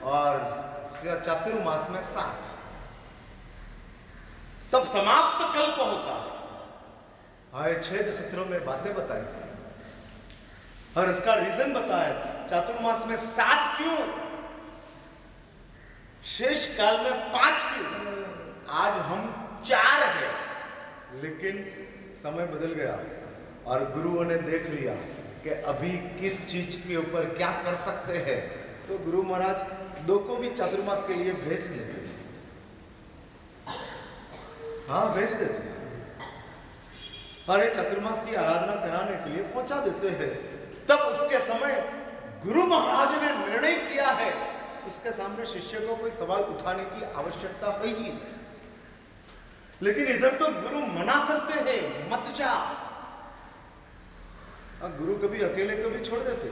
और चातुर्मास में 7। तब समाप्त कल्प होता है। और 6 सूत्रों में बातें बताई और इसका रीजन बताया। चातुर्मास में 7 क्यों, शेष काल में 5 क्यों। आज हम 4 हैं, लेकिन समय बदल गया और गुरुओं ने देख लिया कि अभी किस चीज के ऊपर क्या कर सकते हैं, तो गुरु महाराज 2 को भी चातुर्मास के लिए भेज देते। हाँ, भेज देते और ये चातुर्मास की आराधना कराने के लिए पहुंचा देते हैं। तब उसके समय गुरु महाराज ने निर्णय किया है, इसके सामने शिष्य को कोई सवाल उठाने की आवश्यकता है ही नहीं। लेकिन इधर तो गुरु मना करते हैं, मत जा। गुरु कभी अकेले को भी छोड़ देते,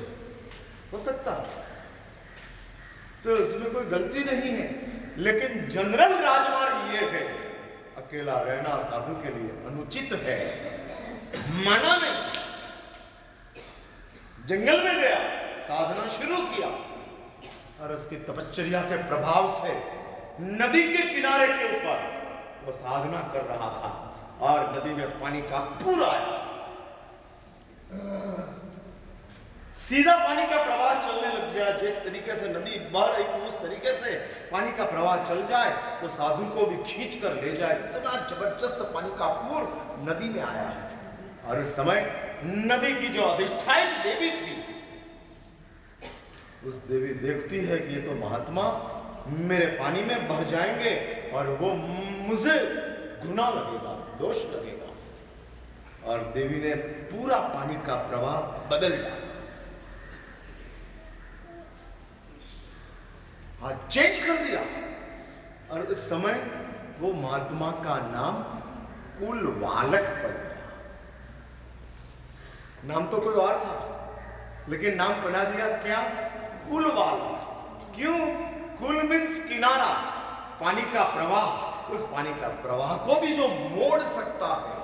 हो सकता, तो इसमें कोई गलती नहीं है। लेकिन जनरल राजमार्ग ये है, अकेला रहना साधु के लिए अनुचित है। माना नहीं, जंगल में गया, साधना शुरू किया और उसकी तपश्चर्या के प्रभाव से नदी के किनारे के ऊपर वो साधना कर रहा था और नदी में पानी का पूर आया। सीधा पानी का प्रवाह चलने लग गया। जिस तरीके से नदी बह रही थी उस तरीके से पानी का प्रवाह चल जाए तो साधु को भी खींच कर ले जाए। इतना जबरदस्त पानी का पूर नदी में आया। और उस समय नदी की जो अधिष्ठायक देवी थी, उस देवी देखती है कि ये तो महात्मा मेरे पानी में बह जाएंगे और वो मुझे गुनाह लगेगा, दोष लगेगा। और देवी ने पूरा पानी का प्रवाह बदल डाला, चेंज कर दिया। और इस समय वो महात्मा का नाम कुलवालक पड़ गया। नाम तो कोई और था, लेकिन नाम बना दिया क्या, कुलवालक। क्यों? कुल मीन्स किनारा, पानी का प्रवाह। उस पानी का प्रवाह को भी जो मोड़ सकता है,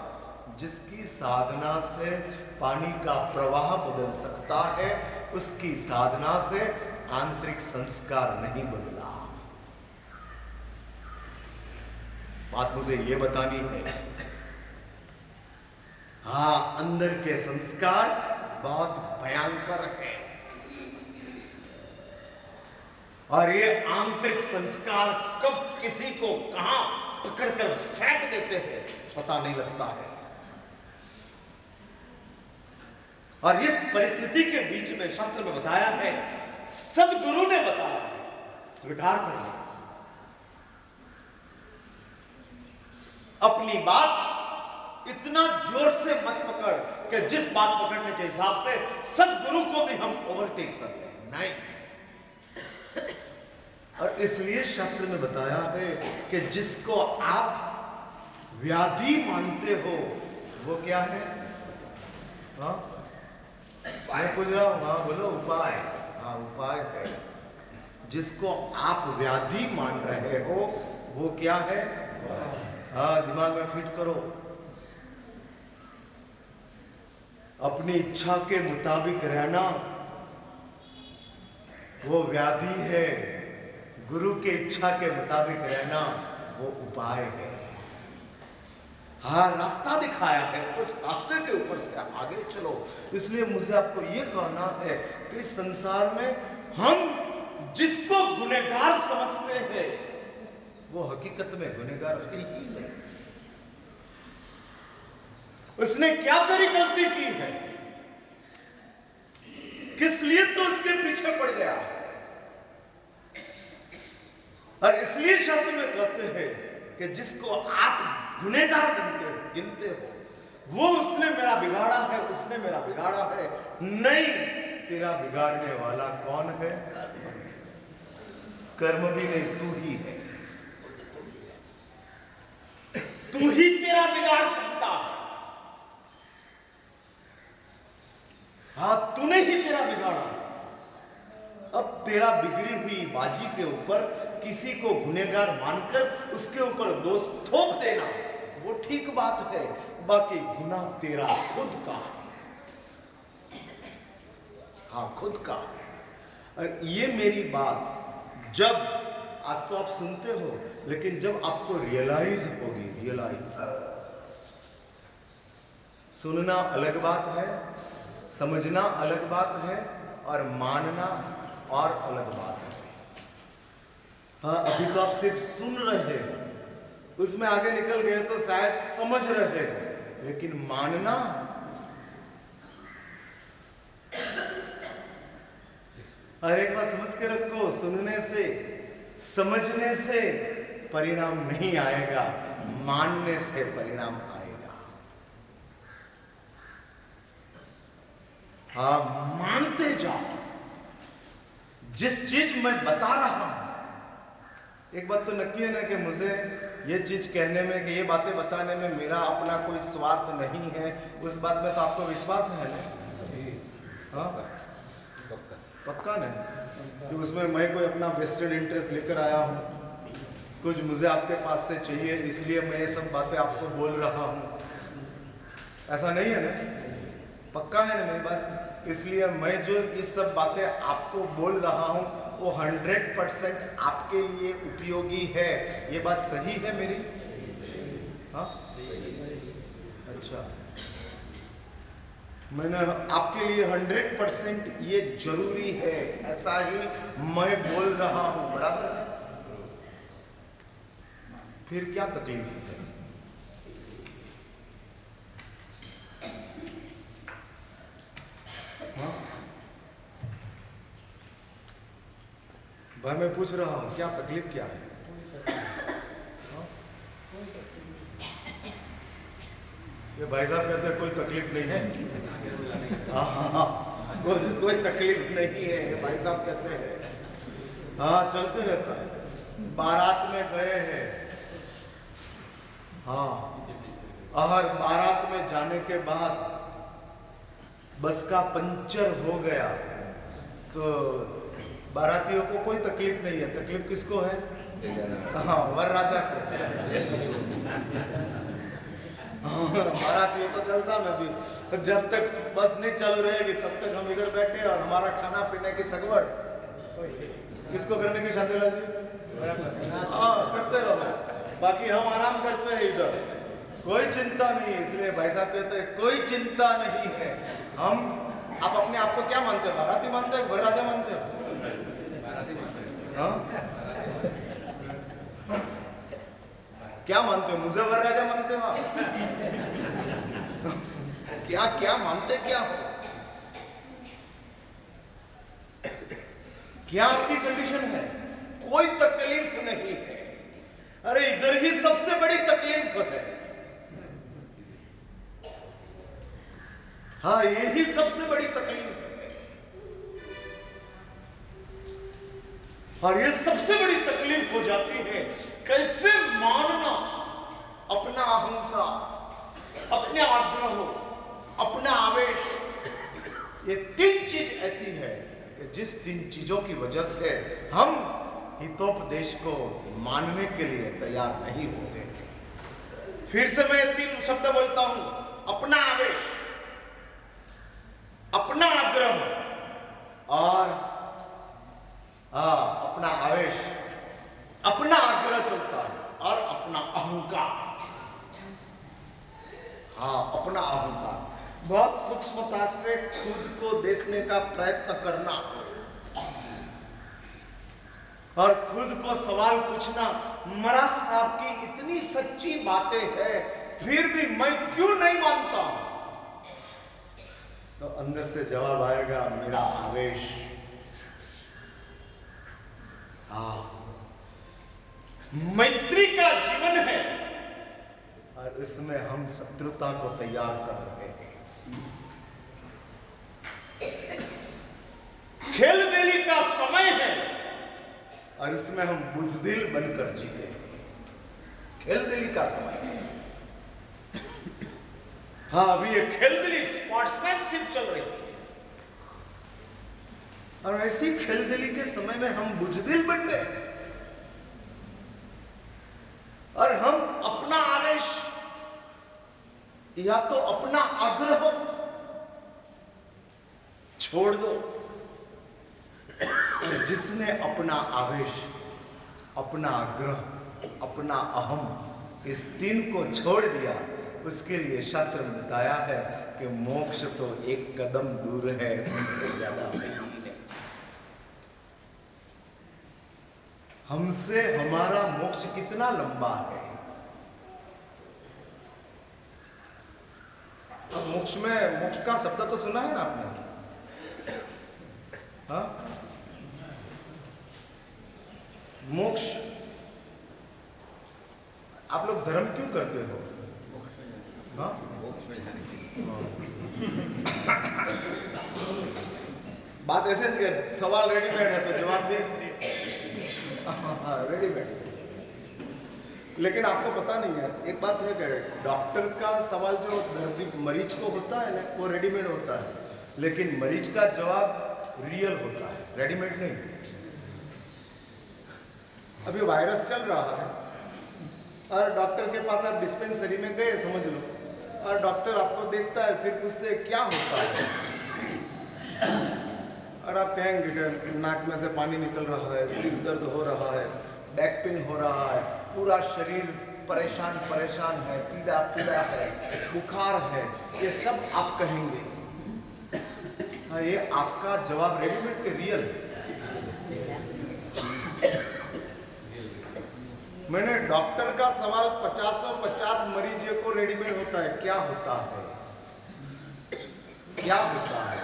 जिसकी साधना से पानी का प्रवाह बदल सकता है, उसकी साधना से आंतरिक संस्कार नहीं बदला। बात मुझे ये बतानी है। हाँ, अंदर के संस्कार बहुत भयंकर है और ये आंतरिक संस्कार कब किसी को कहां पकड़कर फेंक देते हैं पता नहीं लगता है। और इस परिस्थिति के बीच में शास्त्र में बताया है, सदगुरु ने बताया है, स्वीकार कर लिया। अपनी बात इतना जोर से मत पकड़ कि जिस बात पकड़ने के हिसाब से सदगुरु को भी हम ओवरटेक कर लें, नहीं। और इसलिए शास्त्र में बताया है कि जिसको आप व्याधि मानते हो वो क्या है? हाँ, मैं पूछ रहा हूं, हाँ बोलो, उपाय। हाँ, उपाय है। जिसको आप व्याधि मान रहे हो वो क्या है? हाँ, दिमाग में फिट करो। अपनी इच्छा के मुताबिक रहना वो व्याधि है, गुरु के इच्छा के मुताबिक रहना वो उपाय है। हाँ, रास्ता दिखाया है, उस रास्ते के ऊपर से आगे चलो। इसलिए मुझे आपको ये कहना है कि इस संसार में हम जिसको गुनहगार समझते हैं वो हकीकत में गुनहगार है ही नहीं। उसने क्या तेरी गलती की है, किस लिए तो उसके पीछे पड़ गया। और इसलिए शास्त्र में कहते हैं कि जिसको आप गुनहगार गिनते हो वो उसने मेरा बिगाड़ा है, उसने मेरा बिगाड़ा है। नहीं, तेरा बिगाड़ने वाला कौन है? कर्म भी नहीं, तू ही है। तू ही तेरा बिगाड़ सकता है। हाँ, तूने ही तेरा बिगाड़ा। अब तेरा बिगड़ी हुई बाजी के ऊपर किसी को गुनहगार मानकर उसके ऊपर दोष थोप देना वो ठीक बात है, बाकी गुनाह तेरा खुद का है। हाँ, खुद का है। और ये मेरी बात जब आज तो आप सुनते हो, लेकिन जब आपको रियलाइज होगी, रियलाइज, सुनना अलग बात है, समझना अलग बात है, और मानना और अलग बात है। हाँ, अभी तो आप सिर्फ सुन रहे हो, उसमें आगे निकल गए तो शायद समझ रहे हो, लेकिन मानना, और एक बात समझ के रखो, सुनने से समझने से परिणाम नहीं आएगा, मानने से परिणाम आएगा। हाँ, मानते जाओ जिस चीज मैं बता रहा हूं। एक बात तो नक्की है ना कि मुझे ये चीज कहने में, कि ये बातें बताने में मेरा अपना कोई स्वार्थ नहीं है, उस बात में तो आपको विश्वास है ना? हाँ, पक्का नहीं कि उसमें मैं कोई अपना वेस्टेड इंटरेस्ट लेकर आया हूँ, कुछ मुझे आपके पास से चाहिए इसलिए मैं ये सब बातें आपको बोल रहा हूँ, ऐसा नहीं है ना? पक्का है ना मेरी बात? इसलिए मैं जो इस सब बातें आपको बोल रहा हूँ वो 100% आपके लिए उपयोगी है। ये बात सही है मेरी? हाँ, अच्छा, मैंने आपके लिए 100% ये जरूरी है, ऐसा ही मैं बोल रहा हूं, बराबर है? फिर क्या तकलीफ है? हाँ? भाई मैं पूछ रहा हूं, क्या तकलीफ क्या है? हाँ? ये भाई साहब कहते हैं कोई तकलीफ नहीं है। हाँ, कोई तकलीफ नहीं है, ये भाई साहब कहते हैं। हाँ, चलते रहता है। बारात में गए हैं, हाँ, और बारात में जाने के बाद बस का पंचर हो गया, तो बारातियों को कोई तकलीफ नहीं है। तकलीफ किसको है? हाँ, वर राजा को। बारातियों तो जलसा में भी, जब तक बस नहीं चल रहेगी तब तक हम इधर बैठे और हमारा खाना पीने की सगवड़ किसको करने की? शांतिलाल जी, हाँ, करते रहो, बाकी हम आराम करते हैं इधर, कोई चिंता नहीं है। इसलिए भाई साहब कहते हैं कोई चिंता नहीं है। आप अपने आप को क्या मानते हो? बाराती मानते हो, वर राजा मानते हो? हाँ, क्या मानते हो? मुझे वर राजा मानते हो आप? क्या क्या मानते, क्या हो? क्या आपकी कंडीशन है? कोई तकलीफ नहीं है। अरे इधर ही सबसे बड़ी तकलीफ है। हाँ, यही सबसे बड़ी तकलीफ है। और ये सबसे बड़ी तकलीफ हो जाती है कैसे मानना अपना अहंकार, अपने आग्रह, अपना आवेश। ये तीन चीज ऐसी है कि जिस तीन चीजों की वजह से हम हितोपदेश को मानने के लिए तैयार नहीं होते। फिर से मैं तीन शब्द बोलता हूं, अपना आवेश, अपना आग्रह और अपना आवेश, अपना आग्रह चलता है और अपना अहंकार। हाँ, अपना अहंकार। बहुत सूक्ष्मता से खुद को देखने का प्रयत्न करना और खुद को सवाल पूछना, महाराज साहब की इतनी सच्ची बातें हैं फिर भी मैं क्यों नहीं मानता? तो अंदर से जवाब आएगा, मेरा आवेश। मैत्री का जीवन है और इसमें हम शत्रुता को तैयार कर रहे हैं। खेलदिली का समय है और इसमें हम बुजदिल बनकर जीते हैं। खेलदिली का समय है। हाँ, अभी ये खेलदिली स्पोर्ट्समैनशिप चल रही है और ऐसी खेलदिली के समय में हम बुजदिल बन गए और हम अपना आवेश या तो अपना आग्रह छोड़ दो जिसने अपना आवेश, अपना आग्रह, अपना अहम, इस तीन को छोड़ दिया, उसके लिए शास्त्र में बताया है कि मोक्ष तो एक कदम दूर है, उनसे ज्यादा नहीं है। हमसे हमारा मोक्ष कितना लंबा है। अब मोक्ष में, मोक्ष का शब्द तो सुना है ना आपने? हाँ, मोक्ष। आप लोग धर्म क्यों करते हो? हाँ? बात ऐसे नहीं कि सवाल रेडीमेड है तो जवाब भी रेडीमेड। लेकिन आपको पता नहीं है, एक बात है कि डॉक्टर का सवाल जो दर्दी मरीज को होता है ना, वो रेडीमेड होता है, लेकिन मरीज का जवाब रियल होता है, रेडीमेड नहीं। अभी वायरस चल रहा है और डॉक्टर के पास आप डिस्पेंसरी में गए समझ लो, और डॉक्टर आपको देखता है, फिर पूछते हैं क्या होता है, और आप कहेंगे कि नाक में से पानी निकल रहा है, सिर दर्द हो रहा है, बैक पेन हो रहा है, पूरा शरीर परेशान परेशान है, पीड़ा पीड़ा है, बुखार है, ये सब आप कहेंगे। हाँ, ये आपका जवाब रेडीमेड के रियल है। मैंने डॉक्टर का सवाल 50 मरीजों को रेडीमेड होता है, क्या होता है, क्या होता है,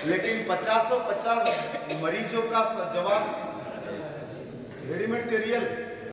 लेकिन 50 मरीजों का जवाब रेडीमेड के रियल।